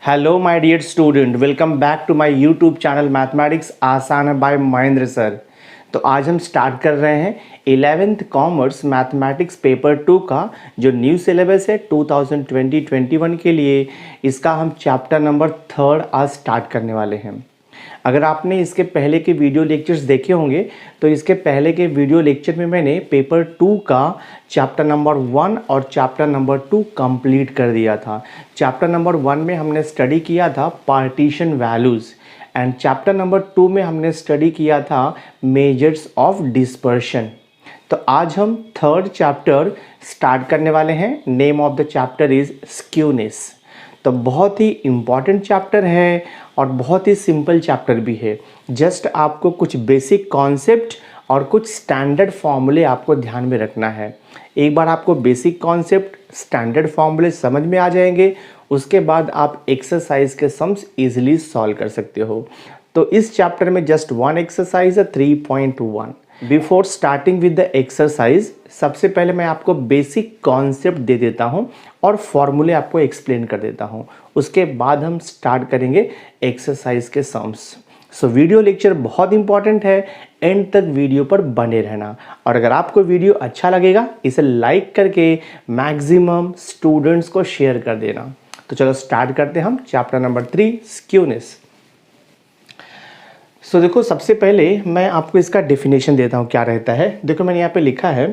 Hello my dear student, welcome back to my YouTube channel mathematics आसान है bye Mahendra sir. तो आज हम स्टार्ट कर रहे हैं 11th कॉमर्स मैथमेटिक्स पेपर 2 का जो न्यू सिलेबस है 2020-21 के लिए। इसका हम चैप्टर नंबर 3 आज स्टार्ट करने वाले हैं। अगर आपने इसके पहले के वीडियो लेक्चर्स देखे होंगे तो इसके पहले के वीडियो लेक्चर में मैंने पेपर 2 का चैप्टर नंबर 1 और चैप्टर नंबर 2 कंप्लीट कर दिया था। चैप्टर नंबर 1 में हमने स्टडी किया था partition values and chapter number 2 में हमने स्टडी किया था मेजर्स ऑफ डिस्पर्शन। तो आज हम थर्ड चैप्टर स्टार्ट करने वाले हैं। Name of the chapter is skewness. तो बहुत ही इम्पॉर्टेंट चैप्टर है और बहुत ही सिंपल चैप्टर भी है। जस्ट आपको कुछ बेसिक कॉन्सेप्ट और कुछ स्टैंडर्ड फॉर्मूले आपको ध्यान में रखना है। एक बार आपको बेसिक कॉन्सेप्ट स्टैंडर्ड फॉर्मूले समझ में आ जाएंगे, उसके बाद आप एक्सरसाइज के सम्स इजीली सॉल्व कर सकते हो। तो इस चैप्टर में जस्ट वन एक्सरसाइज है 3.1। Before starting with the exercise सबसे पहले मैं आपको बेसिक कॉन्सेप्ट दे देता हूँ और फॉर्मूले आपको एक्सप्लेन कर देता हूँ। उसके बाद हम स्टार्ट करेंगे एक्सरसाइज के सम्स। सो वीडियो लेक्चर बहुत इंपॉर्टेंट है, एंड तक वीडियो पर बने रहना। और अगर आपको वीडियो अच्छा लगेगा इसे लाइक करके मैक्सिमम स्टूडेंट्स को शेयर कर देना। तो चलो स्टार्ट करते हैं हम चैप्टर नंबर 3 स्क्यूनेस। सो देखो, सबसे पहले मैं आपको इसका डेफिनेशन देता हूँ क्या रहता है। देखो मैंने यहाँ पे लिखा है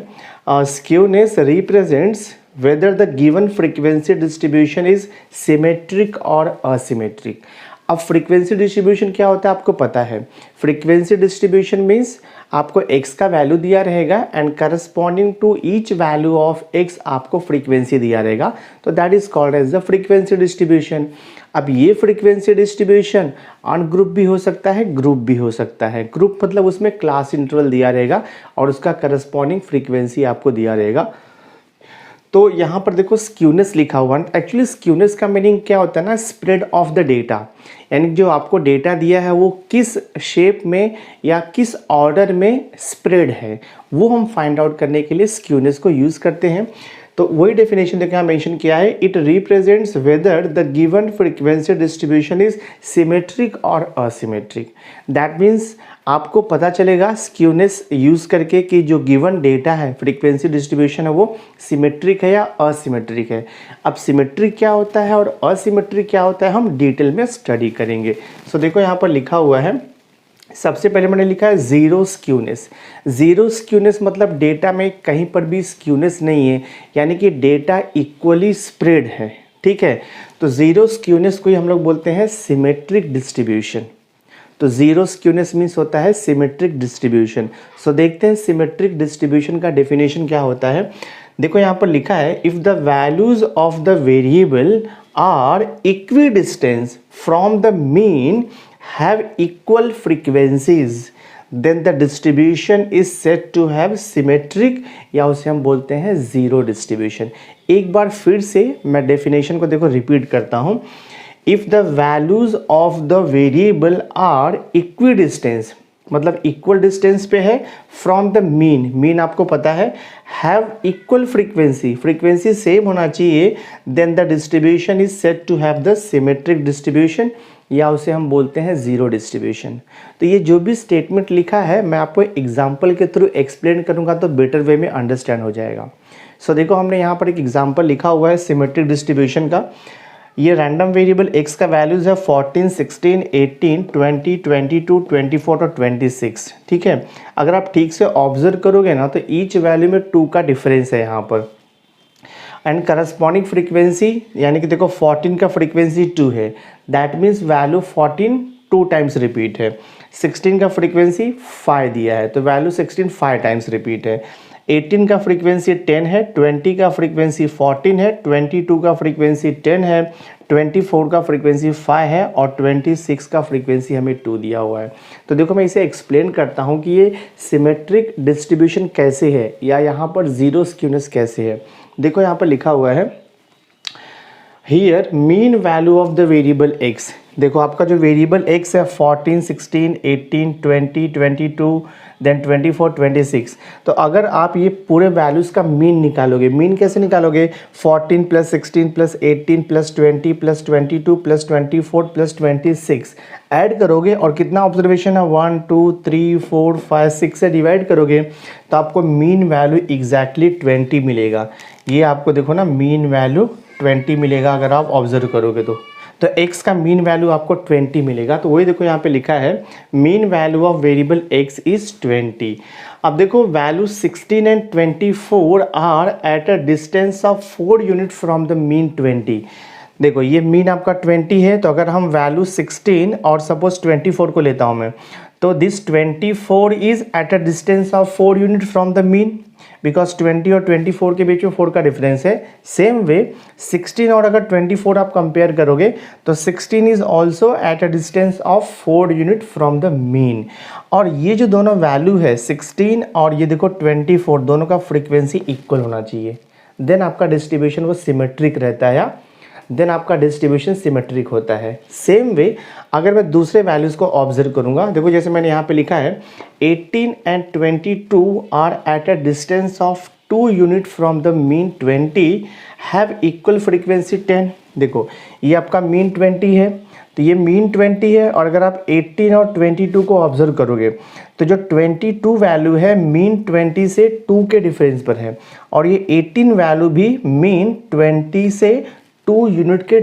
skewness represents whether the given frequency distribution is symmetric और असिमेट्रिक। अब फ्रीक्वेंसी डिस्ट्रीब्यूशन क्या होता है आपको पता है। फ्रीक्वेंसी डिस्ट्रीब्यूशन मीन्स आपको x का वैल्यू दिया रहेगा and corresponding to each value of x आपको फ्रीक्वेंसी दिया रहेगा, तो that is called as the frequency distribution. अब ये फ्रीक्वेंसी डिस्ट्रीब्यूशन अन ग्रुप भी हो सकता है, ग्रुप भी हो सकता है। ग्रुप मतलब उसमें क्लास इंटरवल दिया रहेगा और उसका करस्पॉन्डिंग फ्रीक्वेंसी आपको दिया रहेगा। तो यहाँ पर देखो स्क्यूनेस लिखा हुआ है। एक्चुअली स्क्यूनेस का मीनिंग क्या होता है ना, स्प्रेड ऑफ द डेटा, यानी जो आपको डेटा दिया है वो किस शेप में या किस ऑर्डर में स्प्रेड है, वो हम फाइंड आउट करने के लिए स्क्यूनेस को यूज़ करते हैं। तो वही डेफिनेशन देखो यहाँ मेंशन किया है, it represents whether the given frequency distribution is symmetric और असिमेट्रिक। दैट मीन्स आपको पता चलेगा स्क्यूनेस यूज़ करके कि जो गिवन डेटा है फ्रीक्वेंसी डिस्ट्रीब्यूशन है वो सिमेट्रिक है या असिमेट्रिक है। अब सिमेट्रिक क्या होता है और असिमेट्रिक क्या होता है हम डिटेल में स्टडी करेंगे। सो देखो यहाँ पर लिखा हुआ है, सबसे पहले मैंने लिखा है जीरो स्क्यूनेस। जीरो स्क्यूनेस मतलब डेटा में कहीं पर भी स्क्यूनेस नहीं है, यानी कि डेटा इक्वली स्प्रेड है। ठीक है, तो जीरो स्क्यूनेस को ही हम लोग बोलते हैं सिमेट्रिक डिस्ट्रीब्यूशन। तो जीरो स्क्यूनेस मीन्स होता है सिमेट्रिक डिस्ट्रीब्यूशन। सो देखते हैं सिमेट्रिक डिस्ट्रीब्यूशन का डेफिनेशन क्या होता है। देखो यहाँ पर लिखा है, if the values of the variable are equidistance from the mean have equal frequencies then the distribution is said to have symmetric, या उसे हम बोलते हैं जीरो डिस्ट्रीब्यूशन। एक बार फिर से मैं डेफिनेशन को देखो रिपीट करता हूँ। If the values of the variable are equidistance मतलब इक्वल डिस्टेंस पे है फ्रॉम द मीन, मीन आपको पता है, have equal frequency, frequency same होना चाहिए, then the distribution is said to have the symmetric distribution, या उसे हम बोलते हैं जीरो डिस्ट्रीब्यूशन। तो ये जो भी स्टेटमेंट लिखा है मैं आपको एग्जाम्पल के थ्रू एक्सप्लेन करूंगा तो बेटर वे में अंडरस्टैंड हो जाएगा। सो देखो हमने यहाँ पर एक एग्जाम्पल लिखा हुआ है सिमेट्रिक डिस्ट्रीब्यूशन का। ये रैंडम वेरिएबल x का वैल्यूज़ है 14, 16, 18, 20, 22, 24 और 26। ठीक है, अगर आप ठीक से ऑब्जर्व करोगे ना तो ईच वैल्यू में 2 का डिफरेंस है यहाँ पर। एंड करस्पॉन्डिंग फ्रीक्वेंसी यानी कि देखो 14 का फ्रीक्वेंसी 2 है, that means value 14 2 times repeat है। 16 का फ्रीक्वेंसी 5 दिया है तो वैल्यू 16 5 टाइम्स रिपीट है। 18 का फ्रीक्वेंसी 10 है, 20 का फ्रीक्वेंसी 14 है, 22 का फ्रीक्वेंसी 10 है, 24 का फ्रीक्वेंसी 5 है और 26 का फ्रीक्वेंसी हमें 2 दिया हुआ है। तो देखो मैं इसे एक्सप्लेन करता हूँ कि ये सिमेट्रिक डिस्ट्रीब्यूशन कैसे है या यहाँ पर जीरो स्क्यूनेस कैसे है। देखो यहाँ पर लिखा हुआ है here mean value of the variable x, देखो आपका जो वेरिएबल एक्स है 14, 16, 18, 20, 22, देन 24, 26। तो अगर आप ये पूरे वैल्यूज़ का मीन निकालोगे, मीन कैसे निकालोगे? 14 plus 16 plus 18 plus 20 plus 22 plus 24 plus 26 add करोगे और कितना ऑब्जर्वेशन है 1 2 3 4 5 6 से डिवाइड करोगे तो आपको मीन वैल्यू एग्जैक्टली 20 मिलेगा। ये आपको देखो ना मीन वैल्यू 20 मिलेगा अगर आप ऑब्जर्व करोगे तो x का मीन वैल्यू आपको 20 मिलेगा। तो वही देखो यहाँ पे लिखा है mean value of variable x is 20। अब देखो value 16 and 24 are at a distance of 4 unit from the mean 20। देखो ये मीन आपका 20 है, तो अगर हम वैल्यू 16 और सपोज 24 को लेता हूँ मैं, तो this 24 is eight a distance of 4 unit from the mean, because 20 और 24 के बीच में 4 का डिफरेंस है। सेम वे 16 और अगर 24 आप कंपेयर करोगे तो 16 is also eight a distance of 4 unit from the mean. और ये जो दोनों वैल्यू है 16 और ये देखो 24, दोनों का फ्रीक्वेंसी इक्वल होना चाहिए, देन आपका डिस्ट्रीब्यूशन वो सिमेट्रिक रहता है, देन आपका डिस्ट्रीब्यूशन सिमेट्रिक होता है। सेम वे अगर मैं दूसरे वैल्यूज़ को ऑब्जर्व करूंगा, देखो जैसे मैंने यहाँ पे लिखा है 18 and 22 are at a distance of 2 unit from the mean 20 have equal frequency 10। देखो ये आपका मीन 20 है, तो ये मीन 20 है, और अगर आप 18 और 22 को ऑब्जर्व करोगे तो जो 22 वैल्यू है मीन 20 से 2 के डिफरेंस पर है, और ये 18 वैल्यू भी मीन 20 से 2 यूनिट के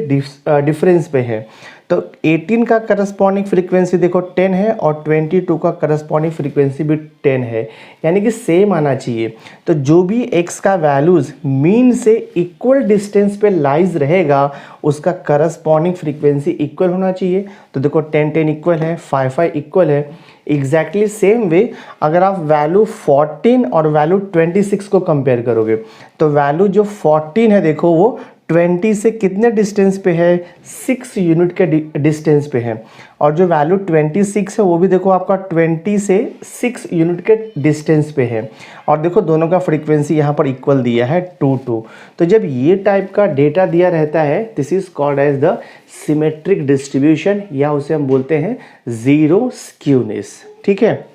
डिफरेंस पे है। तो 18 का करस्पॉन्डिंग फ्रीक्वेंसी देखो 10 है और 22 का करस्पॉन्डिंग फ्रीक्वेंसी भी 10 है, यानी कि सेम आना चाहिए। तो जो भी x का वैल्यूज़ मीन से इक्वल डिस्टेंस पे लाइज रहेगा उसका करस्पॉन्डिंग फ्रीक्वेंसी इक्वल होना चाहिए। तो देखो 10 10 इक्वल है, 5 5 इक्वल है। एग्जैक्टली सेम वे अगर आप वैल्यू 14 और वैल्यू 26 को कंपेयर करोगे तो वैल्यू जो 14 है देखो वो 20 से कितने डिस्टेंस पे है, 6 यूनिट के डिस्टेंस पे है, और जो वैल्यू 26 है वो भी देखो आपका 20 से 6 यूनिट के डिस्टेंस पे है, और देखो दोनों का फ्रीक्वेंसी यहाँ पर इक्वल दिया है 2 2। तो जब ये टाइप का डेटा दिया रहता है this is called as the symmetric distribution, या उसे हम बोलते हैं जीरो स्क्यूनेस। ठीक है,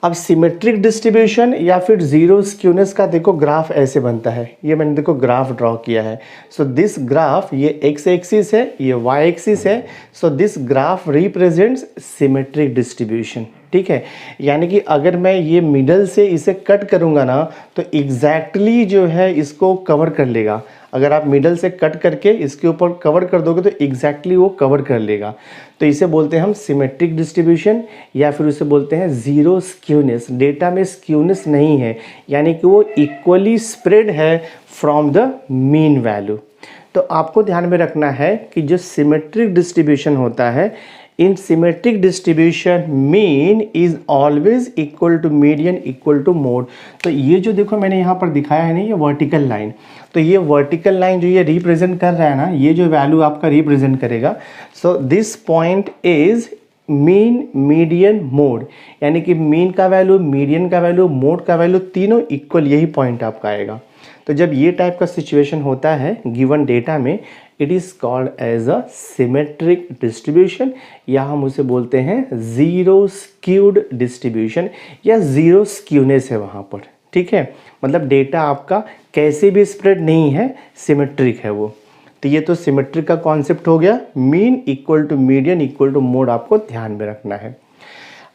अब सिमेट्रिक डिस्ट्रीब्यूशन या फिर जीरो स्क्यूनेस का देखो ग्राफ ऐसे बनता है, ये मैंने देखो ग्राफ ड्रॉ किया है। सो दिस ग्राफ, ये एक्स एक्सिस है, ये वाई एक्सिस है, so this graph represents symmetric distribution. ठीक है, यानी कि अगर मैं ये मिडल से इसे कट करूँगा ना तो एग्जैक्टली जो है इसको कवर कर लेगा। अगर आप मिडल से कट करके इसके ऊपर कवर कर दोगे तो एग्जैक्टली वो कवर कर लेगा। तो इसे बोलते हैं हम सिमेट्रिक डिस्ट्रीब्यूशन, या फिर उसे बोलते हैं जीरो स्क्यूनेस। डेटा में स्क्यूनेस नहीं है, यानी कि वो इक्वली स्प्रेड है फ्रॉम द मीन वैल्यू। तो आपको ध्यान में रखना है कि जो सिमेट्रिक डिस्ट्रीब्यूशन होता है, in symmetric distribution mean is always equal to median equal to mode. तो ये जो देखो मैंने यहाँ पर दिखाया है ना, ये वर्टिकल लाइन, तो ये वर्टिकल लाइन जो ये रिप्रेजेंट कर रहा है ना, ये जो वैल्यू आपका रिप्रेजेंट करेगा, so this point is mean median mode, यानी कि मीन का वैल्यू, मीडियन का वैल्यू, मोड का वैल्यू तीनों इक्वल, यही पॉइंट आपका आएगा। तो जब ये टाइप का सिचुएशन होता है गिवन डेटा में, it is called as a symmetric distribution, या हम उसे बोलते हैं ज़ीरो स्क्यूड डिस्ट्रीब्यूशन, या ज़ीरो स्क्यूनेस है वहाँ पर। ठीक है, मतलब डेटा आपका कैसे भी स्प्रेड नहीं है, सिमेट्रिक है वो। तो ये तो सिमेट्रिक का कॉन्सेप्ट हो गया, mean equal to median equal to mode आपको ध्यान में रखना है।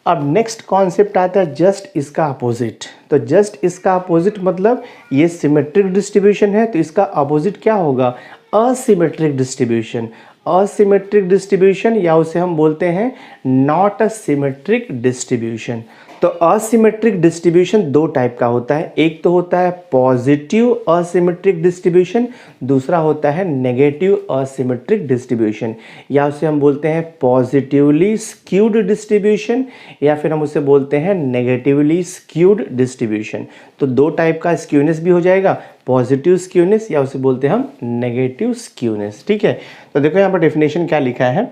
अब नेक्स्ट कॉन्सेप्ट आता है जस्ट इसका अपोजिट। तो जस्ट इसका अपोजिट मतलब ये सिमेट्रिक डिस्ट्रीब्यूशन है, तो इसका अपोजिट क्या होगा, असिमेट्रिक डिस्ट्रीब्यूशन। असिमेट्रिक डिस्ट्रीब्यूशन, या उसे हम बोलते हैं नॉट अ सिमेट्रिक डिस्ट्रीब्यूशन। तो असिमेट्रिक डिस्ट्रीब्यूशन दो टाइप का होता है, एक तो होता है पॉजिटिव असिमेट्रिक डिस्ट्रीब्यूशन, दूसरा होता है नेगेटिव असिमेट्रिक डिस्ट्रीब्यूशन, या उसे हम बोलते हैं पॉजिटिवली स्क्यूड डिस्ट्रीब्यूशन, या फिर हम उसे बोलते हैं नेगेटिवली स्क्यूड डिस्ट्रीब्यूशन। तो दो टाइप का स्क्यूनेस भी हो जाएगा, पॉजिटिव स्क्यूनेस या उसे बोलते हैं हम नेगेटिव स्क्यूनेस। ठीक है, तो देखो यहाँ पर डेफिनेशन क्या लिखा है,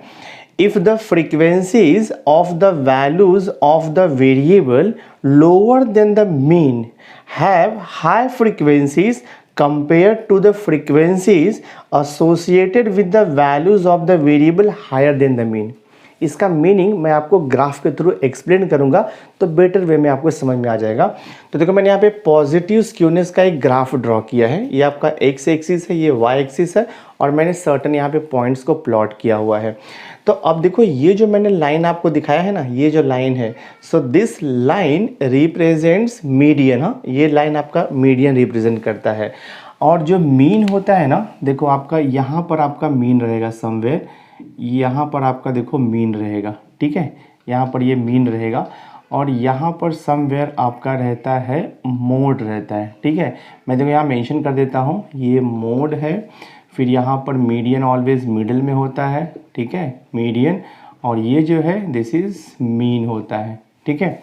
if the frequencies of the values of the variable lower than the mean have high frequencies compare to the frequencies associated with the values of the variable higher than the mean. इसका meaning मैं आपको graph के through explain करूंगा तो better way में आपको समझ में आ जाएगा। तो देखो मैंने यहाँ पे पॉजिटिव स्क्यूनेस का एक ग्राफ ड्रॉ किया है। ये आपका एक्स एक्सिस है, ये वाई एक्सिस है, और मैंने सर्टन यहाँ पे पॉइंट्स को प्लॉट किया हुआ है। तो अब देखो ये जो मैंने लाइन आपको दिखाया है ना, ये जो लाइन है, so this line represents median. हाँ, ये लाइन आपका मीडियन रिप्रेजेंट करता है। और जो मीन होता है ना, देखो आपका यहाँ पर आपका मीन रहेगा समवेयर, यहाँ पर आपका देखो मीन रहेगा, ठीक है, यहाँ पर ये मीन रहेगा, और यहाँ पर समवेयर आपका रहता है मोड रहता है, ठीक है। मैं देखो यहाँ मेंशन कर देता हूँ, ये मोड है, फिर यहाँ पर मीडियन ऑलवेज मिडल में होता है, ठीक है, मीडियन, और ये जो है दिस इज मीन होता है, ठीक है।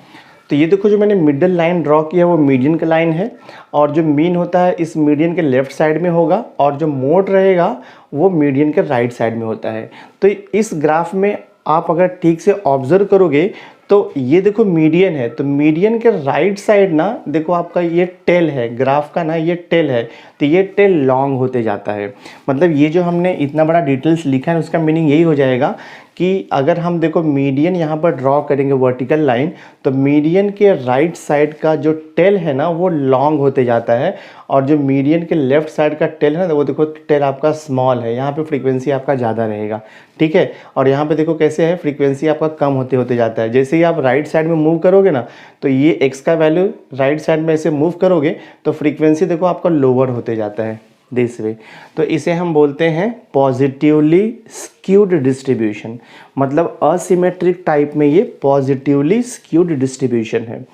तो ये देखो जो मैंने मिडल लाइन ड्रॉ किया वो मीडियन का लाइन है, और जो मीन होता है इस मीडियन के लेफ्ट साइड में होगा, और जो मोड रहेगा वो मीडियन के राइट साइड में होता है। तो इस ग्राफ में आप अगर ठीक से ऑब्जर्व करोगे तो ये देखो मीडियन है, तो मीडियन के राइट साइड ना देखो आपका ये टेल है, ग्राफ का ना ये टेल है, तो ये टेल लॉन्ग होते जाता है। मतलब ये जो हमने इतना बड़ा डिटेल्स लिखा है उसका मीनिंग यही हो जाएगा कि अगर हम देखो मीडियन यहाँ पर ड्रॉ करेंगे वर्टिकल लाइन, तो मीडियन के राइट साइड का जो टेल है ना वो लॉन्ग होते जाता है, और जो मीडियन के लेफ्ट साइड का टेल है ना वो देखो टेल आपका स्मॉल है, यहाँ पे फ्रीक्वेंसी आपका ज़्यादा रहेगा, ठीक है। और यहाँ पे देखो कैसे है, फ्रीक्वेंसी आपका कम होते होते जाता है। जैसे ही आप राइट साइड में मूव करोगे ना, तो ये एक्स का वैल्यू राइट साइड में ऐसे मूव करोगे तो फ्रीक्वेंसी देखो आपका लोअर होते जाता है दिस वे। तो इसे हम बोलते हैं पॉजिटिवली स्क्यूड डिस्ट्रीब्यूशन, मतलब असिमेट्रिक टाइप में ये पॉजिटिवली स्क्यूड डिस्ट्रीब्यूशन है।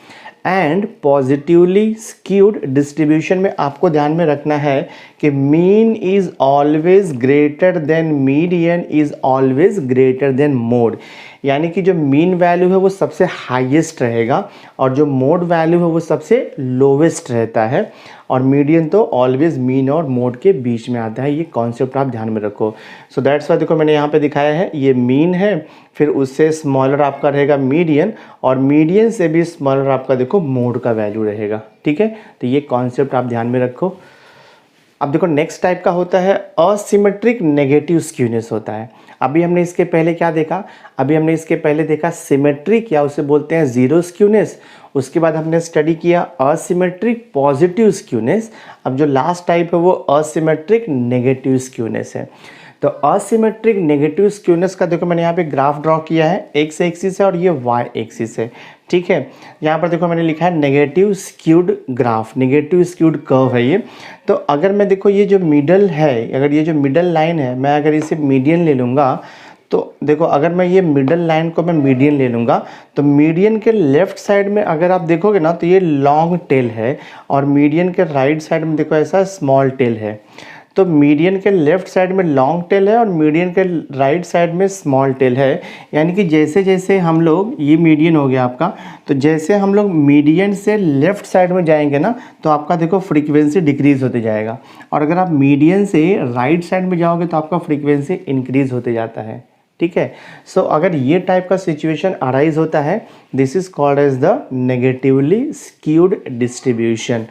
एंड पॉजिटिवली स्क्यूड डिस्ट्रीब्यूशन में आपको ध्यान में रखना है कि mean is always greater than median is always greater than mode, यानी कि जो मीन वैल्यू है वो सबसे हाईएस्ट रहेगा और जो मोड वैल्यू है वो सबसे लोवेस्ट रहता है, और मीडियन तो ऑलवेज मीन और मोड के बीच में आता है। ये कॉन्सेप्ट आप ध्यान में रखो। सो दैट्स वाई देखो मैंने यहाँ पे दिखाया है, ये मीन है, फिर उससे स्मॉलर आपका रहेगा मीडियन, और मीडियन से भी स्मॉलर आपका देखो मोड का वैल्यू रहेगा, ठीक है। तो ये कॉन्सेप्ट आप ध्यान में रखो। अब देखो नेक्स्ट टाइप का होता है असिमेट्रिक नेगेटिव स्क्यूनेस होता है। अभी हमने इसके पहले क्या देखा, अभी हमने इसके पहले देखा सिमेट्रिक या उसे बोलते हैं जीरो स्क्यूनेस, उसके बाद हमने स्टडी किया असिमेट्रिक पॉजिटिव स्क्यूनेस। अब जो लास्ट टाइप है वो असिमेट्रिक नेगेटिव स्क्यूनेस है। तो असिमेट्रिक नेगेटिव स्क्यूनेस का देखो मैंने यहाँ पे ग्राफ ड्रॉ किया है, एक्स एक्सिस है और ये वाई एक्सिस है, ठीक है। यहाँ पर देखो मैंने लिखा है negative skewed graph, negative skewed curve है ये। तो अगर मैं देखो ये जो मिडल है, अगर ये जो मिडल लाइन है मैं अगर इसे मीडियन ले लूँगा, तो देखो अगर मैं ये मिडल लाइन को मैं मीडियन ले लूँगा तो मीडियन के लेफ्ट साइड में अगर आप देखोगे ना तो ये लॉन्ग टेल है, और मीडियन के राइट साइड में देखो ऐसा स्मॉल टेल है। तो मीडियन के लेफ्ट साइड में लॉन्ग टेल है और मीडियन के राइट साइड में स्मॉल टेल है, यानी कि जैसे जैसे हम लोग, ये मीडियन हो गया आपका, तो जैसे हम लोग मीडियन से लेफ्ट साइड में जाएंगे ना तो आपका देखो फ्रीक्वेंसी डिक्रीज होते जाएगा, और अगर आप मीडियन से राइट साइड में जाओगे तो आपका फ्रीक्वेंसी इंक्रीज होते जाता है, ठीक है। सो अगर ये टाइप का सिचुएशन अराइज होता है, this is called as the negatively skewed distribution.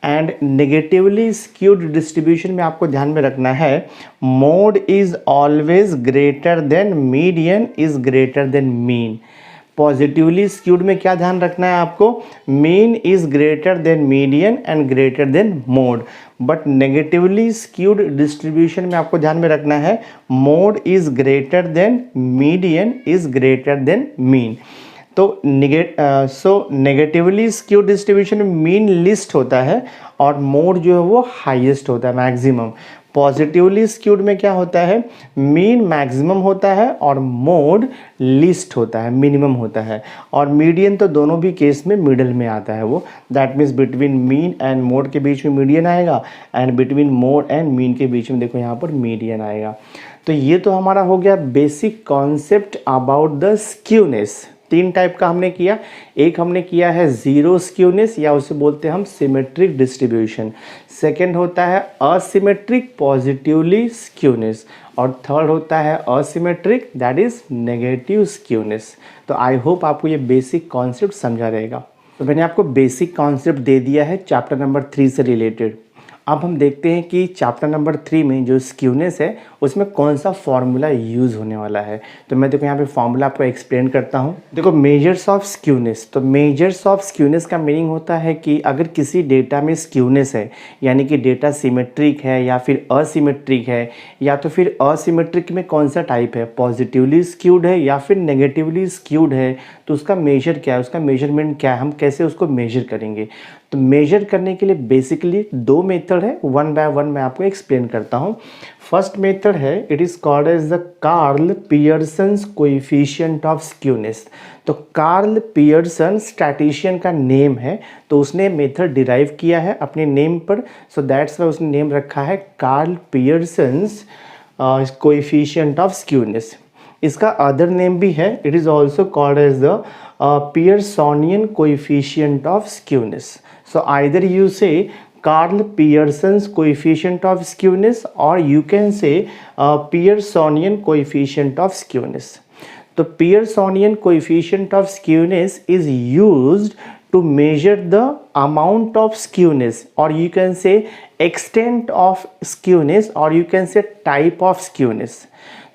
And negatively skewed distribution में आपको ध्यान में रखना है mode is always greater than median is greater than mean. Positively skewed में क्या ध्यान रखना है आपको, mean is greater than median and greater than mode. But negatively skewed distribution में आपको ध्यान में रखना है mode is greater than median is greater than mean. तो नेगेटिवली स्क्यूड डिस्ट्रीब्यूशन में मीन लिस्ट होता है और मोड जो है वो हाईएस्ट होता है, मैक्सिमम। पॉजिटिवली स्क्यूड में क्या होता है, मीन मैक्सिमम होता है और मोड लिस्ट होता है, मिनिमम होता है, और मीडियन तो दोनों भी केस में मिडल में आता है वो। That means between mean and mode के बीच में मीडियन आएगा, and between mode and mean के बीच में देखो यहाँ पर मीडियन आएगा। तो ये तो हमारा हो गया basic concept about the skewness. तीन टाइप का हमने किया, एक हमने किया है जीरो स्क्यूनेस या उसे बोलते हैं हम सिमेट्रिक डिस्ट्रीब्यूशन, सेकंड होता है असिमेट्रिक पॉजिटिवली स्क्यूनेस, और थर्ड होता है asymmetric that is negative skewness. तो आई होप आपको ये बेसिक कॉन्सेप्ट समझा रहेगा। तो मैंने आपको बेसिक कॉन्सेप्ट दे दिया है चैप्टर नंबर 3 से रिलेटेड। अब हम देखते हैं कि चैप्टर नंबर 3 में जो स्क्यूनेस है उसमें कौन सा फॉर्मूला यूज़ होने वाला है। तो मैं देखो यहाँ पे फॉर्मूला आपको एक्सप्लेन करता हूँ। देखो मेजर्स ऑफ स्क्यूनेस, तो मेजर्स ऑफ स्क्यूनेस का मीनिंग होता है कि अगर किसी डेटा में स्क्यूनेस है यानी कि डेटा सिमेट्रिक है या फिर असिमेट्रिक है, या तो फिर असिमेट्रिक में कौन सा टाइप है, पॉजिटिवली स्क्यूड है या फिर नेगेटिवली स्क्यूड है, तो उसका मेजर क्या है, उसका मेजरमेंट क्या है, हम कैसे उसको मेजर करेंगे। तो मेजर करने के लिए बेसिकली दो मेथड है, वन बाय वन मैं आपको एक्सप्लेन करता हूँ। फर्स्ट मेथड है, it is called as the Karl Pearson's coefficient of skewness. तो कार्ल पियर्सन स्टैटिशियन का नेम है, तो उसने मेथड डिराइव किया है अपने नेम पर, सो दैट्स वाई उसने नेम रखा है Karl Pearson's coefficient of skewness. इसका अदर नेम भी है, it is also called as the Pearsonian coefficient of skewness. So either you say Karl Pearson's coefficient of skewness or you can say Pearsonian coefficient of skewness. The Pearsonian coefficient of skewness is used to measure the amount of skewness, or you can say extent of skewness, or you can say type of skewness.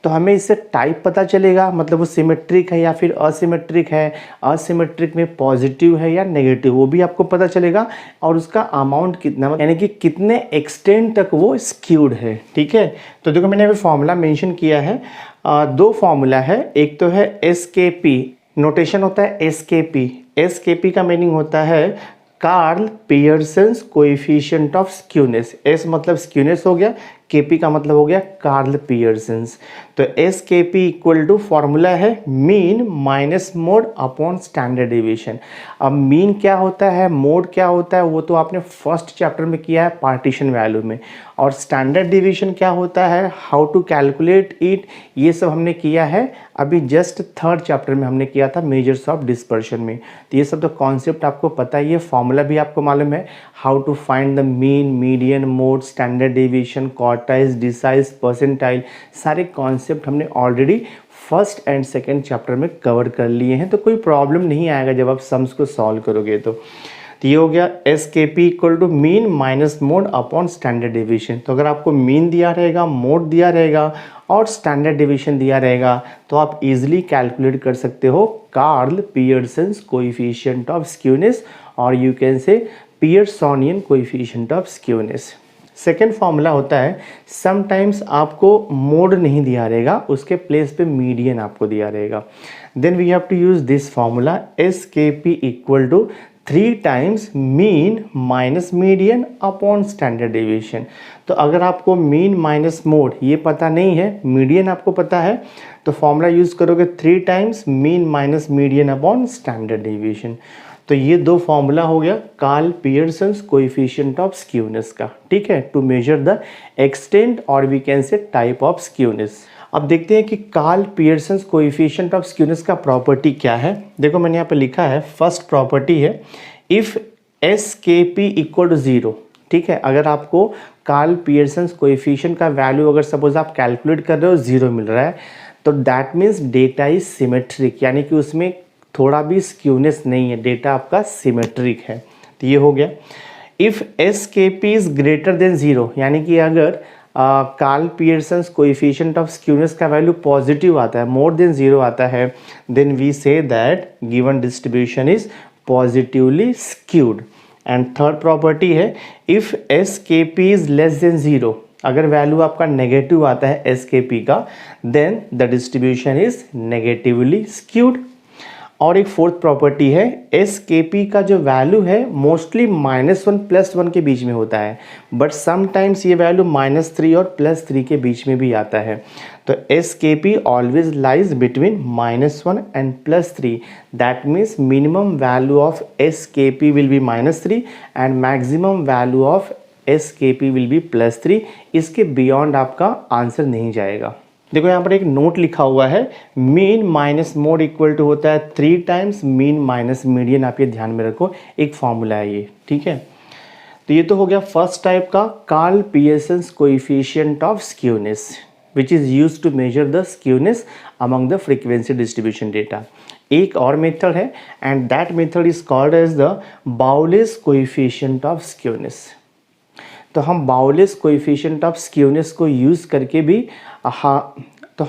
तो हमें इससे type पता चलेगा, मतलब वो symmetric है या फिर असिमेट्रिक है, असिमेट्रिक में पॉजिटिव है या नेगेटिव, वो भी आपको पता चलेगा, और उसका अमाउंट कितना, यानी कि कितने एक्सटेंट तक वो स्क्यूड है। ठीक है, तो देखो मैंने अभी फॉर्मूला मेंशन किया है, दो फॉर्मूला है, एक तो है एसकेपी, नोटेशन होता है एसकेपी। एसकेपी का मीनिंग होता है Karl Pearson's coefficient of skewness. S मतलब स्क्यूनेस हो गया, केपी का मतलब हो गया कार्ल पियर्सन्स। तो S K P equal to formula है mean minus mode upon standard deviation. अब मीन क्या होता है, मोड क्या होता है, वो तो आपने फर्स्ट चैप्टर में किया है पार्टीशन वैल्यू में, और स्टैंडर्ड डेविएशन क्या होता है, हाउ टू कैलकुलेट इट, ये सब हमने किया है अभी जस्ट थर्ड चैप्टर में हमने किया था मेजर्स ऑफ डिस्पर्शन में। तो ये सब तो कॉन्सेप्ट आपको पता ही है, फॉर्मूला भी आपको मालूम है, how to find the mean, median, mode, standard deviation, quartiles, deciles, percentile, सारे कॉन्सेप्ट हमने already first and second chapter में कवर कर लिए हैं। तो कोई प्रॉब्लम नहीं आएगा जब आप सम्स को सॉल्व करोगे। तो ये हो गया S K P equal to mean minus mode upon standard deviation. तो अगर आपको मीन दिया रहेगा, मोड दिया रहेगा और स्टैंडर्ड डेविएशन दिया रहेगा, तो आप इजीली कैलकुलेट कर सकते हो Karl Pearson's coefficient of skewness, और you can say Pearsonian coefficient of skewness. Second formula होता है, समटाइम्स आपको मोड नहीं दिया रहेगा, उसके प्लेस पे मीडियन आपको दिया रहेगा, then we have to use this formula S K P equal to 3 times mean minus median upon standard deviation. तो अगर आपको मीन माइनस मोड ये पता नहीं है, मीडियन आपको पता है, तो फॉर्मूला यूज करोगे 3 times mean minus median upon standard deviation. तो ये दो फॉर्मूला हो गया Karl Pearson's coefficient of skewness का, ठीक है, टू मेजर द एक्सटेंट और we can say type of skewness. अब देखते हैं कि Karl Pearson's coefficient of skewness का प्रॉपर्टी क्या है। देखो मैंने यहाँ पे लिखा है, फर्स्ट प्रॉपर्टी है if S K P equal to 0, ठीक है, अगर आपको कार्ल पियर्सन्स कोएफिशिएंट का वैल्यू अगर सपोज आप कैलकुलेट कर रहे हो 0 मिल रहा है, तो that means data is symmetric, यानी कि उसमें थोड़ा भी स्क्यूनेस नहीं है, डेटा आपका सिमेट्रिक है। तो ये हो गया। If S K P is greater than 0, यानी कि अगर Karl Pearson's coefficient of skewness का वैल्यू पॉजिटिव आता है, मोर देन 0 आता है, then we say that given distribution is positively skewed. And third property है, if S K P is less than 0, अगर वैल्यू आपका नेगेटिव आता है एस के पी का, then the distribution is negatively skewed. और एक फोर्थ प्रॉपर्टी है, S K P का जो वैल्यू है मोस्टली -1 +1 के बीच में होता है, बट समटाइम्स ये वैल्यू -3 और +3 के बीच में भी आता है। तो S K P always lies between -1 and +3, that means minimum value of S K P will be -3 and maximum value of S K P will be +3। इसके बियॉन्ड आपका आंसर नहीं जाएगा। देखो यहाँ पर एक नोट लिखा हुआ है, mean minus mode equal to होता है 3 टाइम्स मीन माइनस मीडियन, आप ये ध्यान में रखो, एक फॉर्मूला है ये, ठीक है। तो ये तो हो गया फर्स्ट टाइप का Karl Pearson's coefficient of skewness which is used to measure the skewness among the frequency distribution data. एक और मेथड है and that method is called as the Bowley's coefficient of skewness. तो हम Bowley's coefficient of skewness को use करके भी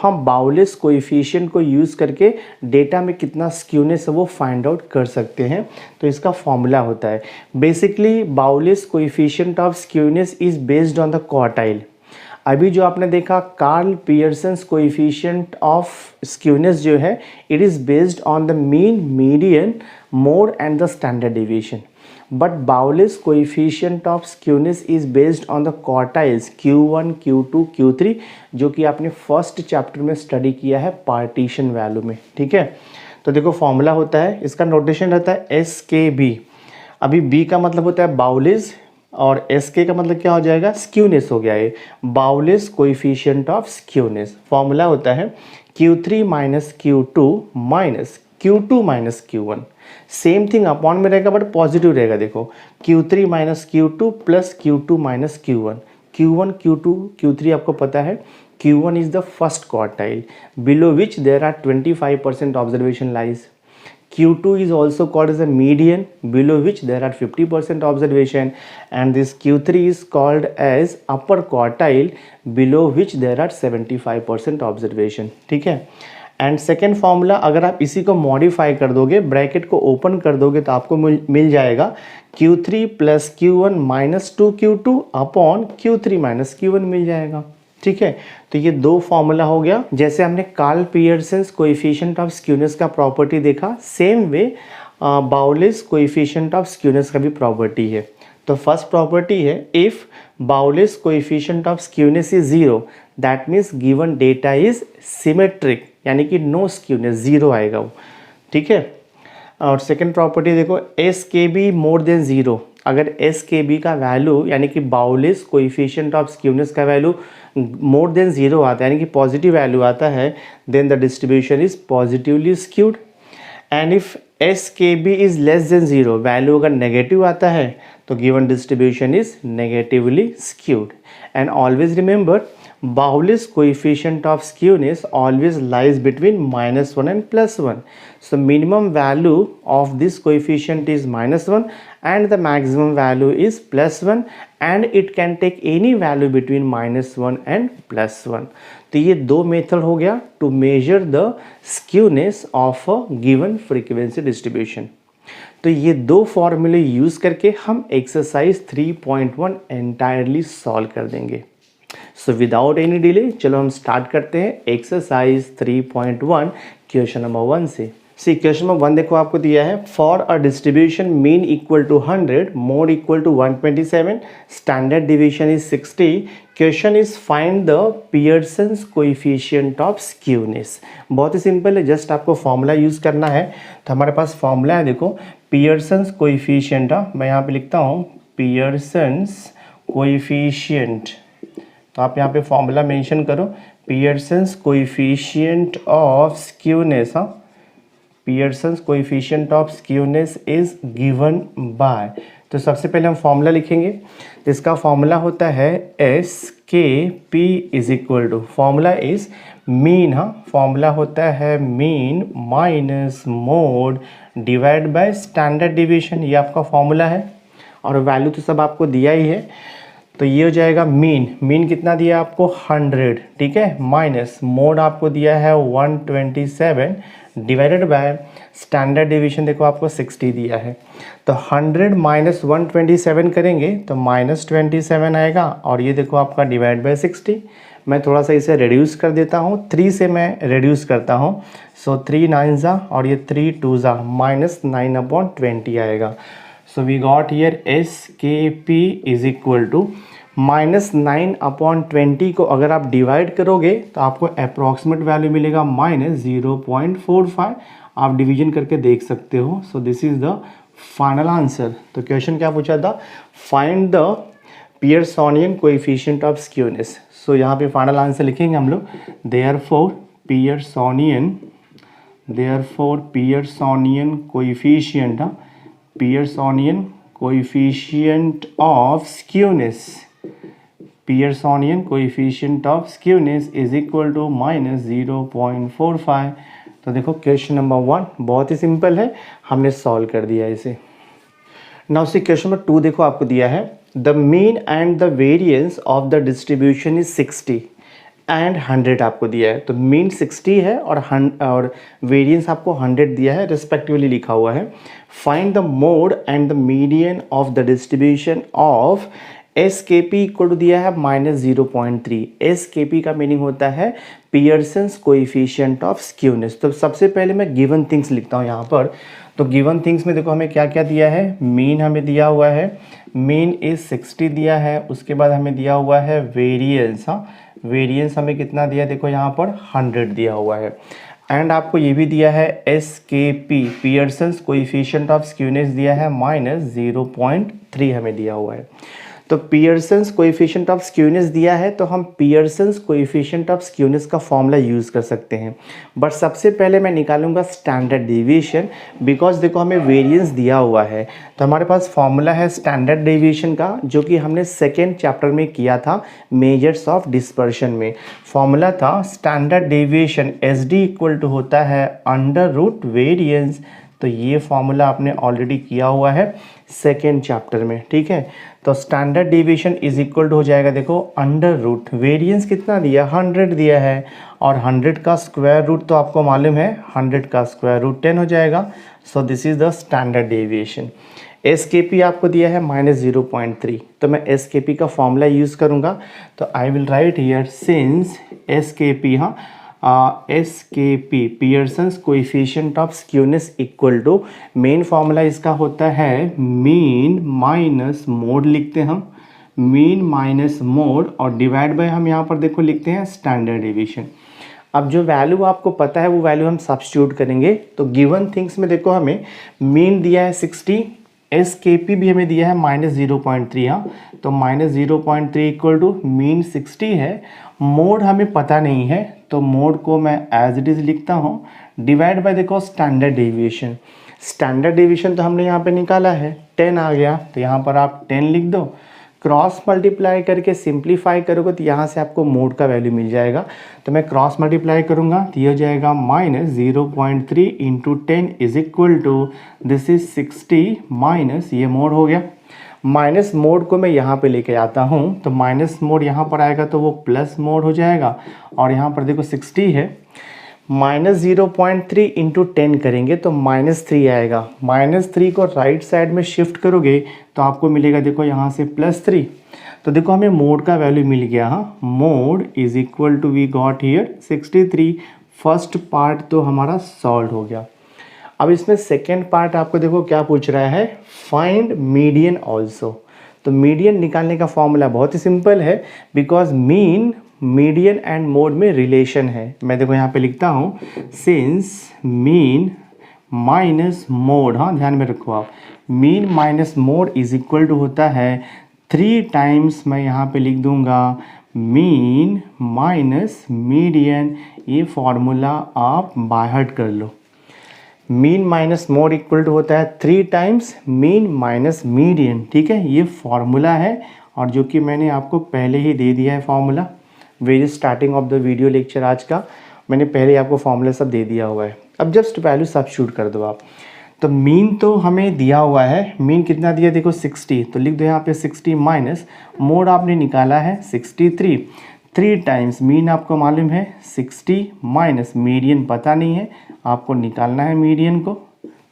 हम Bowley's coefficient को यूज़ करके डेटा में कितना स्क्यूनेस है वो फाइंड आउट कर सकते हैं। तो इसका फॉर्मूला होता है basically Bowley's coefficient of skewness is based on the quartile. अभी जो आपने देखा Karl Pearson's coefficient of skewness जो है it is based on the mean, median, mode and the standard deviation. But Bowley's coefficient of skewness is based on the quartiles Q1, Q2, Q3 जो कि आपने first chapter में study किया है partition value में। ठीक है, तो देखो फॉर्मूला होता है, इसका नोटेशन रहता है SKB। अभी B का मतलब होता है बाउलेस और SK का मतलब क्या हो जाएगा, स्क्यूनेस हो गया है। बाउलेस कोएफिशिएंट ऑफ स्क्यूनेस फॉर्मूला होता है Q3 minus Q2 minus Q2 minus Q1। Same thing upon में रहेगा बट पॉजिटिव रहेगा। देखो Q3 minus Q2 plus Q2 minus Q1। Q1, Q2, Q3 आपको पता है Q1 is the first quartile below which there are 25% observation lies. Q2 is also called as a median below which there are 50% observation, and this Q3 is called as upper quartile below which there are 75% observation। ठीक है, and second formula अगर आप इसी को modify कर दोगे, bracket को open कर दोगे तो आपको मिल जाएगा Q3 plus Q1 minus 2Q2 upon Q3 minus Q1 मिल जाएगा। ठीक है, तो ये दो फॉर्मूला हो गया। जैसे हमने Karl Pearson's coefficient of skewness का प्रॉपर्टी देखा, same way Bowley's coefficient of skewness का भी प्रॉपर्टी है। तो फर्स्ट प्रॉपर्टी है if Bowley's coefficient of skewness is 0 that means given data is symmetric, यानी कि नो स्क्यूनेस, जीरो आएगा वो। ठीक है, और सेकंड प्रॉपर्टी देखो SKB मोर देन 0। अगर SKB का वैल्यू यानी कि बाउलेस कोएफिशिएंट ऑफ स्क्यूनेस का वैल्यू मोर देन 0 आता है यानी कि पॉजिटिव वैल्यू आता है, then the distribution is positively skewed. And if SKB is less than 0, value अगर नेगेटिव आता है तो given distribution is negatively skewed. And always remember Bowley's coefficient of skewness always lies between -1 and +1. So minimum value of this coefficient is -1 and the maximum value is +1 and it can take any value between -1 and +1. तो ये दो method हो गया to measure the skewness of a given frequency distribution. तो ये दो फॉर्मूले use करके हम एक्सरसाइज 3.1 एंटायरली सॉल्व कर देंगे। सो विदाउट एनी डिले चलो हम स्टार्ट करते हैं एक्सरसाइज 3.1 क्वेश्चन नंबर 1 से। सी क्वेश्चन नंबर 1 देखो आपको दिया है for a distribution mean equal to 100, mode equal to 127, standard division is 60। Question is find the Pearson's coefficient of skewness. बहुत ही सिंपल है, जस्ट आपको फॉर्मूला यूज़ करना है। तो हमारे पास फॉर्मूला है, देखो पियर्सन्स कोएफिशिएंट, मैं यहाँ पे लिखता हूँ पियर्सन्स कोएफिशिएंट। तो आप यहाँ पे फॉर्मूला मेंशन करो पियर्सन्स कोएफिशिएंट ऑफ स्क्यूनेस। हाँ, Pearson's coefficient of skewness is given bye, तो सबसे पहले हम फॉर्मूला लिखेंगे। इसका फॉर्मूला होता है SKP is equal to, formula is mean. हाँ, फॉर्मूला होता है mean minus mode divide by standard division, ये आपका फॉर्मूला है। और वैल्यू तो सब आपको दिया ही है, तो ये हो जाएगा मीन कितना दिया आपको 100, ठीक है, माइनस मोड आपको दिया है 127 डिवाइडेड बाय स्टैंडर्ड डिवीजन देखो आपको 60 दिया है। तो 100 माइनस 127 करेंगे तो -27 आएगा, और ये देखो आपका डिवाइड बाय 60। मैं थोड़ा सा इसे रिड्यूस कर देता हूँ, 3 से मैं रिड्यूस करता हूँ। सो 3 9 जा और ये 3 2 जा -9/20 आएगा। So we got here SKP is equal to -9/20 को अगर आप डिवाइड करोगे तो आपको अप्रॉक्सीमेट वैल्यू मिलेगा -0.45। आप डिवीजन करके देख सकते हो। So this is the final answer. तो क्वेश्चन क्या पूछा था, find the Pearsonian coefficient of skewness. So यहाँ पे फाइनल आंसर लिखेंगे हम लोग, therefore Pearsonian coefficient, Pearsonian coefficient of skewness, Pearsonian coefficient of skewness is equal to -0.45। तो देखो क्वेश्चन नंबर 1 बहुत ही सिंपल है, हमने सॉल्व कर दिया इसे। नाउ सी क्वेश्चन नंबर 2 देखो आपको दिया है the mean and the variance of the distribution is 60 and 100 आपको दिया है। तो मीन 60 है और वेरिएंस आपको 100 दिया है, रिस्पेक्टिवली लिखा हुआ है। Find the mode and the median of the distribution of S K P equal to दिया है -0.3। एस के पी का मीनिंग होता है पियर्सन्स कोएफिशिएंट ऑफ स्क्यूनेस। तो सबसे पहले मैं गिवन थिंग्स लिखता हूँ यहाँ पर। तो गिवन थिंग्स में देखो हमें क्या क्या दिया है। मीन हमें दिया हुआ है, मीन इज 60 दिया है। उसके बाद हमें दिया हुआ है वेरिएंस। हाँ, वेरिएंस हमें कितना दिया है, देखो यहाँ पर 100 दिया हुआ है। एंड आपको ये भी दिया है S K P, Pearson's coefficient of skewness दिया है -0.3 हमें दिया हुआ है। तो पियर्सन्स कोएफिशिएंट ऑफ स्क्यूनेस दिया है, तो हम पियर्सन्स कोएफिशिएंट ऑफ स्क्यूनेस का फॉर्मूला यूज़ कर सकते हैं। बट सबसे पहले मैं निकालूंगा स्टैंडर्ड डेविएशन, बिकॉज देखो हमें वेरिएंस दिया हुआ है। तो हमारे पास फॉर्मूला है स्टैंडर्ड डेविएशन का, जो कि हमने सेकेंड चैप्टर में किया था मेजर्स ऑफ डिस्पर्शन में। फॉर्मूला था standard deviation S D equal to होता है √ वेरिएंस। तो ये फॉर्मूला आपने ऑलरेडी किया हुआ है सेकेंड चैप्टर में, ठीक है। तो standard deviation is equal to हो जाएगा, देखो √ वेरिएंस कितना दिया, 100 दिया है, और 100 का स्क्वायर रूट तो आपको मालूम है 100 का स्क्वायर रूट 10 हो जाएगा। सो this is the standard deviation. S K P आपको दिया है -0.3, तो मैं एस के पी का फॉर्मूला यूज़ करूँगा। तो I will write here since S K P, हाँ S K P Pearson's coefficient of skewness equal to, main formula इसका होता है मीन माइनस मोड, लिखते हैं हम मीन माइनस मोड, और डिवाइड बाय हम यहाँ पर देखो लिखते हैं स्टैंडर्ड डेविएशन। अब जो वैल्यू आपको पता है वो वैल्यू हम सब्स्टिट्यूट करेंगे। तो गिवन थिंग्स में देखो हमें मीन दिया है 60, एस के पी भी हमें दिया है -0.3। हाँ, तो -0.3 इक्वल टू मीन 60 है, मोड हमें पता नहीं है, तो मोड को मैं एज इट इज़ लिखता हूँ, डिवाइड बाय देखो स्टैंडर्ड डेविएशन। स्टैंडर्ड डेविएशन तो हमने यहाँ पे निकाला है 10 आ गया, तो यहाँ पर आप 10 लिख दो, क्रॉस मल्टीप्लाई करके सिंप्लीफाई करोगे तो यहाँ से आपको मोड का वैल्यू मिल जाएगा। तो मैं क्रॉस मल्टीप्लाई करूँगा तो ये हो जाएगा -0.3 into 10 is equal to this is 60 minus ये मोड हो गया। माइनस मोड को मैं यहाँ पे लेके आता हूँ, तो माइनस मोड यहाँ पर आएगा तो वो प्लस मोड हो जाएगा, और यहाँ पर देखो 60 है, -0.3 इंटू 10 करेंगे तो -3 आएगा। -3 को राइट साइड में शिफ्ट करोगे तो आपको मिलेगा देखो यहाँ से +3। तो देखो हमें मोड का वैल्यू मिल गया। हाँ, mode is equal to we got here 63। First part तो हमारा सॉल्व हो गया। अब इसमें सेकेंड पार्ट आपको देखो क्या पूछ रहा है, फाइंड मीडियन ऑल्सो। तो मीडियन निकालने का फॉर्मूला बहुत ही सिंपल है, because mean median and mode में रिलेशन है। मैं देखो यहाँ पे लिखता हूँ सिंस मीन माइनस मोड, हाँ ध्यान में रखो आप, mean minus mode is equal to होता है 3 टाइम्स, मैं यहाँ पे लिख दूंगा मीन माइनस मीडियन। ये फॉर्मूला आप बाय हार्ट कर लो। Mean minus mode equal to होता है 3 टाइम्स मीन माइनस मीडियन, ठीक है। ये फॉर्मूला है, और जो कि मैंने आपको पहले ही दे दिया है formula, very starting of the video lecture आज का मैंने पहले ही आपको फॉर्मूला सब दे दिया हुआ है। अब जस्ट वैल्यू सब्स्टिट्यूट कर दो आप। तो मीन तो हमें दिया हुआ है, मीन कितना दिया देखो 60, तो लिख दो यहाँ पे 60 माइनस मोड आपने निकाला है 63, 3 टाइम्स मीन आपको मालूम है 60 माइनस मीडियन पता नहीं है, आपको निकालना है मीडियन को।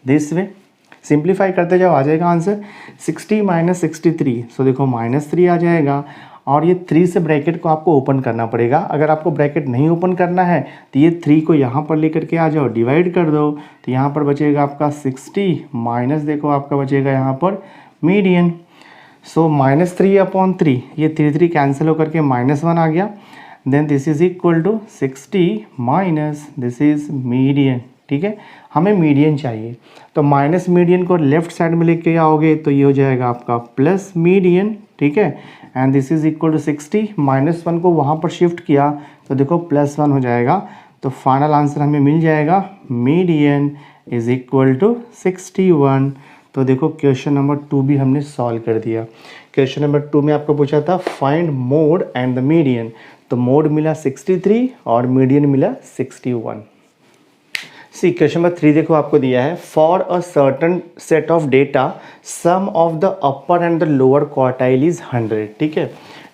दिस वे सिंप्लीफाई करते जाओ, आ जाएगा आंसर 60 माइनस 63। सो देखो -3 आ जाएगा, और ये 3 से ब्रैकेट को आपको ओपन करना पड़ेगा। अगर आपको ब्रैकेट नहीं ओपन करना है तो ये 3 को यहाँ पर लेकर के आ जाओ, डिवाइड कर दो, तो यहाँ पर बचेगा आपका 60 माइनस देखो आपका बचेगा यहाँ पर मीडियन। सो -3/3, ये 3 कैंसिल होकर के -1 आ गया। Then this is equal to 60 minus this is median, ठीक है। हमें मीडियन चाहिए, तो माइनस मीडियन को लेफ्ट साइड में लेके आओगे तो ये हो जाएगा आपका प्लस मीडियन, ठीक है। And this is equal to 60, -1 को वहाँ पर शिफ्ट किया तो देखो +1 हो जाएगा। तो फाइनल आंसर हमें मिल जाएगा मीडियन इज इक्वल टू 61। तो देखो क्वेश्चन नंबर 2 भी हमने सॉल्व कर दिया। क्वेश्चन नंबर 2 में आपको पूछा था find mode and the median, तो मोड मिला 63 और मीडियन मिला 61। सी क्वेश्चन नंबर 3 देखो आपको दिया है for a certain set of data sum of the upper and the lower quartile is 100, ठीक है।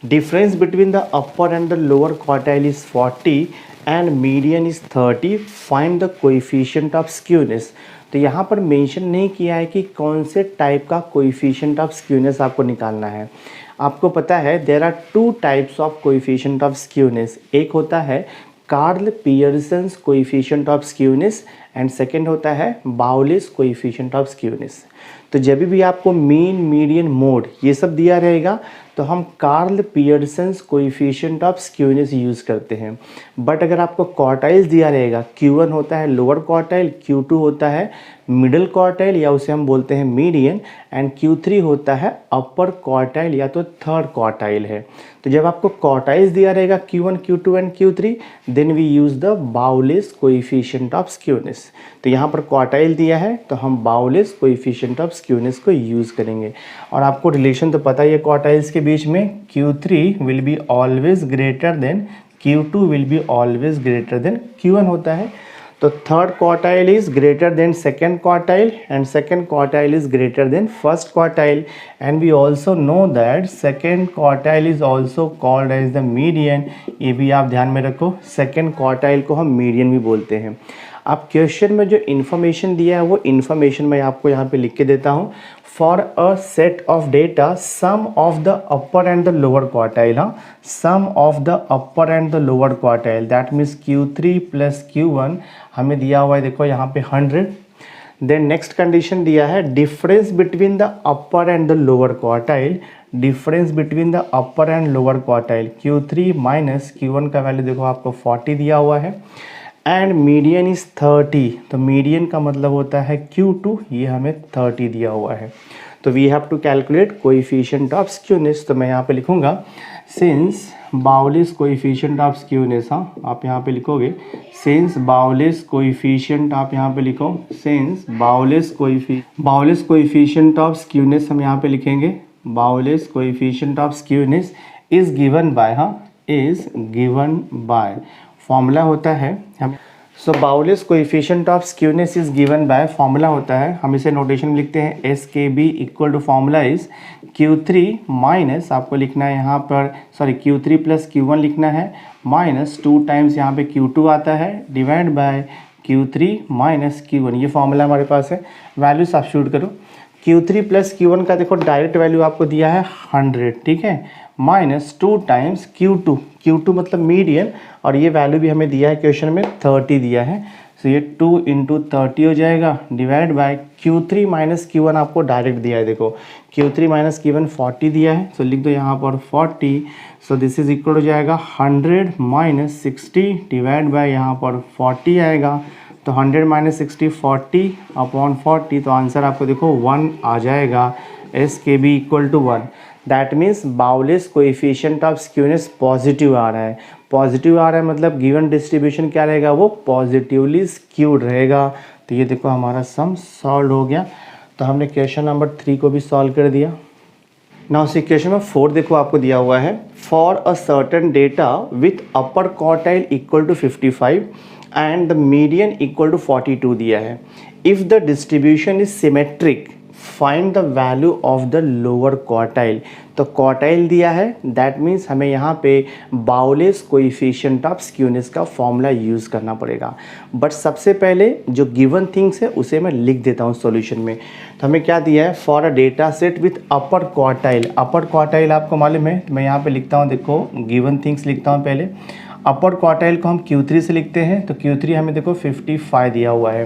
Difference between the upper and the lower quartile is 40 and median is 30, find the coefficient of skewness. तो यहाँ पर mention नहीं किया है कि कौन से टाइप का कोएफिशिएंट ऑफ स्क्यूनेस आपको निकालना है। आपको पता है there are two types of coefficient of skewness, एक होता है Karl Pearson's coefficient of skewness and second होता है बाउलिस कोएफिशिएंट ऑफ स्क्यूनेस। तो जब भी आपको मीन, मीडियन, मोड ये सब दिया रहेगा तो हम Karl Pearson's coefficient of skewness use करते हैं। बट अगर आपको क्वार्टाइल्स दिया रहेगा, Q1 होता है लोअर क्वार्टाइल, Q2 होता है मिडिल क्वार्टाइल या उसे हम बोलते हैं मीडियन, एंड Q3 होता है अपर क्वार्टाइल या तो थर्ड क्वार्टाइल है। तो जब आपको क्वार्टाइल्स दिया रहेगा Q1, Q2 and Q3, then we use the Bowley's coefficient of skewness. तो यहाँ पर क्वार्टाइल दिया है तो हम बाउलिस कोएफिशिएंट ऑफ स्क्यूनेस को यूज़ करेंगे। और आपको रिलेशन तो पता ही है क्वार्टाइल्स के बीच में, Q3 will be always greater than Q2 will be always greater than Q1 होता है। तो third quartile is greater than second quartile and second quartile is greater than first quartile, and we also know that second quartile is also called as the median. ये भी आप ध्यान में रखो, second quartile को हम मीडियन भी बोलते हैं। अब क्वेश्चन में जो इन्फॉर्मेशन दिया है वो इन्फॉर्मेशन मैं आपको यहाँ पे लिख के देता हूँ। For a set of data sum of the upper and the lower quartile, हाँ, sum of the upper and the lower quartile that means Q3 plus Q1 हमें दिया हुआ है, देखो यहाँ पे 100। देन नेक्स्ट कंडीशन दिया है difference between the upper and the lower quartile, difference between the upper and lower quartile Q3 minus Q1 का वैल्यू देखो आपको 40 दिया हुआ है, एंड मीडियन इज 30। तो मीडियन का मतलब होता है Q2, ये हमें 30 दिया हुआ है। तो we have to calculate coefficient of skewness. तो मैं यहाँ पे लिखूँगा since Bowley's coefficient of skewness, हाँ आप यहाँ पे लिखोगे सिंस बाउलिस कोएफिशिएंट, आप यहाँ पे लिखो since Bowley's coefficient of skewness, हम यहाँ पे लिखेंगे Bowley's coefficient of skewness is given by, हाँ इज गिवन बाय, फॉर्मूला होता है हम, so Bowley's coefficient of skewness is given by, formula होता है, हम इसे नोटेशन में लिखते हैं SKB equal to formula is Q3 minus, आपको लिखना है यहाँ पर सॉरी Q3 प्लस Q1 लिखना है, माइनस 2 टाइम्स यहाँ पे Q2 आता है divide by Q3 minus Q1, ये फॉर्मूला हमारे पास है। वैल्यू सब्स्टिट्यूट करो, Q3 प्लस Q1 का देखो डायरेक्ट वैल्यू आपको दिया है 100, ठीक है, माइनस 2 टाइम्स Q2 मतलब मीडियन, और ये वैल्यू भी हमें दिया है क्वेश्चन में 30 दिया है, सो ये 2 इंटू 30 हो जाएगा divide by Q3 minus Q1 आपको डायरेक्ट दिया है, देखो Q3 माइनस Q1 40 दिया है, सो लिख दो यहाँ पर 40, सो दिस इज इक्वल हो जाएगा 100 माइनस 60 डिवाइड बाय यहाँ पर 40 आएगा, तो 100 माइनस 60 40 अपॉन 40, तो आंसर आपको देखो 1 आ जाएगा, SKB equal to 1। That means Bowley's coefficient of skewness positive आ रहा है, पॉजिटिव आ रहा है मतलब गिवन डिस्ट्रीब्यूशन क्या रहेगा, वो पॉजिटिवली स्क्यूड रहेगा। तो ये देखो हमारा सम सॉल्व हो गया। तो हमने क्वेश्चन नंबर 3 को भी सॉल्व कर दिया। नाउ सी क्वेश्चन नंबर 4 देखो आपको दिया हुआ है for a certain data with upper quartile equal to 55 and the median equal to 42 दिया है। If the distribution is symmetric find the value of the lower quartile. तो क्वार्टाइल दिया है, दैट मीन्स हमें यहाँ पे बाउलिस कोएफिशिएंट ऑफ स्क्यूनेस का formula use करना पड़ेगा। बट सबसे पहले जो गिवन थिंग्स है उसे मैं लिख देता हूँ सॉल्यूशन में। तो हमें क्या दिया है for a data set with upper quartile, upper quartile आपको मालूम है, मैं यहाँ पे लिखता हूँ, देखो गिवन थिंग्स लिखता हूँ पहले। अपर क्वार्टाइल को हम Q3 से लिखते हैं, तो Q3 हमें देखो 55 दिया हुआ है,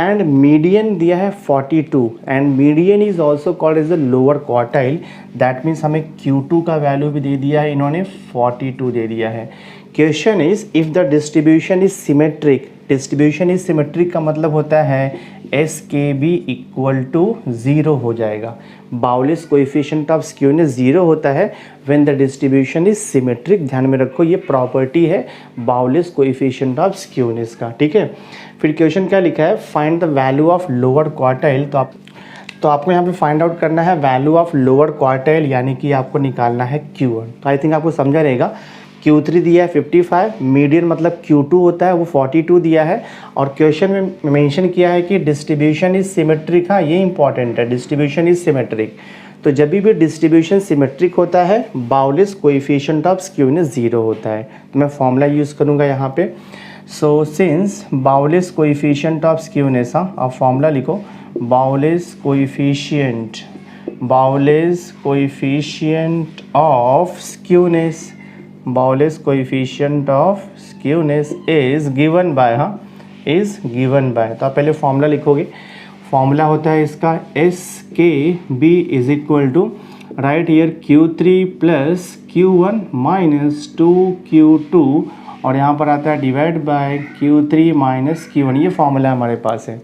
एंड मीडियन दिया है 42, and median is also called as the lower quartile, that means हमें Q2 का वैल्यू भी दे दिया है, इन्होंने 42 दे दिया है। Question is if the distribution is symmetric, distribution is symmetric का मतलब होता है SKB इक्वल टू 0 हो जाएगा। बाउलिस कोएफिशिएंट ऑफ स्क्यूनेस 0 होता है when the distribution is symmetric. ध्यान में रखो ये प्रॉपर्टी है बाउलिस कोएफिशिएंट ऑफ स्क्यूनेस का, ठीक है। फिर क्वेश्चन क्या लिखा है find the value of lower quartile. तो आपको यहाँ पे फाइंड आउट करना है वैल्यू ऑफ लोअर क्वार्टाइल, यानी कि आपको निकालना है Q1। तो आई थिंक आपको समझा रहेगा Q3 दिया है 55, मीडियन मतलब Q2 होता है वो 42 दिया है, और क्वेश्चन में मेंशन किया है कि डिस्ट्रीब्यूशन इज सिमेट्रिक। हाँ, ये इंपॉर्टेंट है, डिस्ट्रीब्यूशन इज सिमेट्रिक। तो जब भी डिस्ट्रीब्यूशन सिमेट्रिक होता है बाउलिस कोएफिशिएंट ऑफ स्क्यूनेस 0 होता है। तो मैं फॉर्मूला यूज़ करूँगा यहाँ पे। So since Bowley's coefficient of skewness, हाँ आप फॉर्मूला लिखो, बाउलिस coefficient of skewness, बाउलिस coefficient of skewness is given by, हाँ इज गिवन बाय। तो आप पहले फॉर्मूला लिखोगे, फॉर्मूला होता है इसका SKB is equal to, right here Q3 plus Q1 minus 2Q2, और यहाँ पर आता है divide by Q3 minus Q1। ये फॉर्मूला हमारे पास है।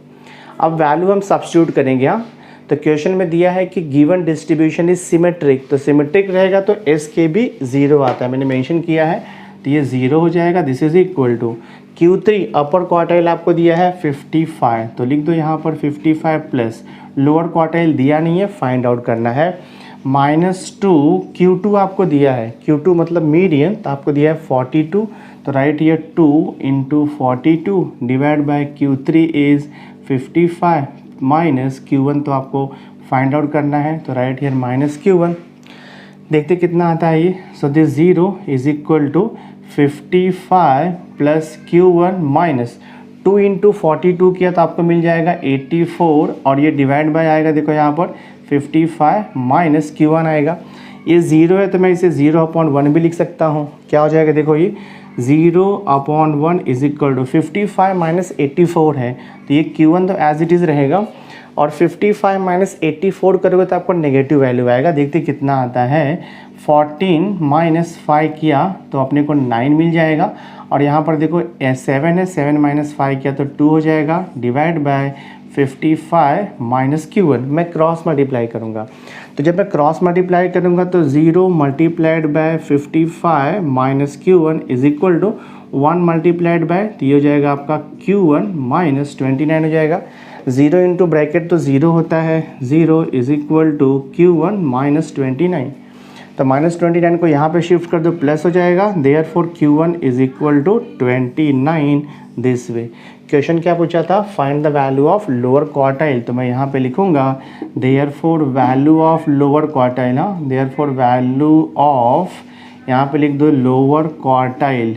अब वैल्यू हम सब्स्टिट्यूट करेंगे। हाँ, तो क्वेश्चन में दिया है कि गिवन डिस्ट्रीब्यूशन इज सिमेट्रिक, तो सिमेट्रिक रहेगा तो SKB 0 आता है, मैंने मेंशन किया है, तो ये 0 हो जाएगा। This is equal to Q3 upper quartile आपको दिया है 55, तो लिख दो यहाँ पर 55 प्लस लोअर क्वार्टाइल दिया नहीं है, फाइंड आउट करना है, माइनस 2 Q2 आपको दिया है, Q2 मतलब मीडियन, तो आपको दिया है 42, तो right here 2 into 42 divide by Q3 is 55 minus Q1, तो आपको फाइंड आउट करना है, तो राइट हियर माइनस Q1। देखते कितना आता है ये। So this 0 is equal to 55 plus Q1 minus 2 into 42 किया तो आपको मिल जाएगा 84, और ये डिवाइड बाय आएगा, देखो यहाँ पर 55 माइनस Q1 आएगा। ये 0 है तो मैं इसे 0/1 भी लिख सकता हूँ। क्या हो जाएगा, देखो ये 0/1 इज इक्वल टू 55 माइनस 84 है, तो ये Q1 तो एज इट इज़ रहेगा, और 55 माइनस 84 करोगे तो आपको नेगेटिव वैल्यू आएगा। देखते कितना आता है, 14 माइनस 5 किया तो अपने को 9 मिल जाएगा, और यहाँ पर देखो 7 है, 7 माइनस 5 किया तो 2 हो जाएगा, डिवाइड बाय 55 माइनस Q1। मैं क्रॉस मल्टीप्लाई करूँगा, तो जब मैं क्रॉस मल्टीप्लाई करूँगा तो 0 multiplied by 55 minus Q1 is equal to 1 multiplied by, तो ये हो जाएगा आपका Q1 माइनस 29 हो जाएगा। 0 इंटू ब्रैकेट तो 0 होता है, 0 is equal to Q1 minus 29, तो माइनस 29 को यहाँ पे शिफ्ट कर दो, प्लस हो जाएगा, therefore Q1 is equal to 29 this way. Question क्या पूछा था, find the value of lower quartile, तो मैं यहाँ पे लिखूँगा therefore value of lower quartile, हाँ देयरफॉर वैल्यू ऑफ, यहाँ पे लिख दो lower quartile,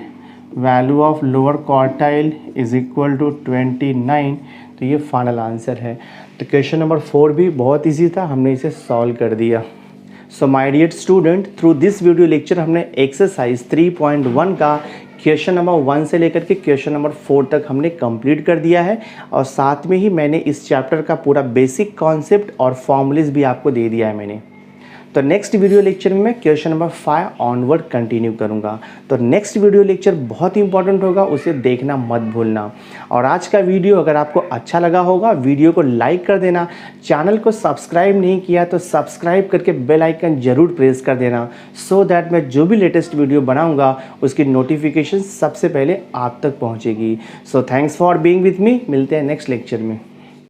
value of lower quartile is equal to 29, तो ये फाइनल आंसर है। तो क्वेश्चन नंबर 4 भी बहुत इजी था, हमने इसे सॉल्व कर दिया। So my dear student, through this video lecture हमने एक्सरसाइज 3.1 का क्वेश्चन नंबर 1 से लेकर के क्वेश्चन नंबर 4 तक हमने कंप्लीट कर दिया है, और साथ में ही मैंने इस चैप्टर का पूरा बेसिक कॉन्सेप्ट और फॉर्मूलेज भी आपको दे दिया है मैंने। तो नेक्स्ट वीडियो लेक्चर में मैं क्वेश्चन नंबर 5 ऑनवर्ड कंटिन्यू करूंगा। तो नेक्स्ट वीडियो लेक्चर बहुत इंपॉर्टेंट होगा, उसे देखना मत भूलना। और आज का वीडियो अगर आपको अच्छा लगा होगा, वीडियो को लाइक कर देना, चैनल को सब्सक्राइब नहीं किया तो सब्सक्राइब करके बेल आइकन जरूर प्रेस कर देना, सो दैट मैं जो भी लेटेस्ट वीडियो बनाऊँगा उसकी नोटिफिकेशन सबसे पहले आप तक पहुँचेगी। So thanks for being with me, मिलते हैं नेक्स्ट लेक्चर में।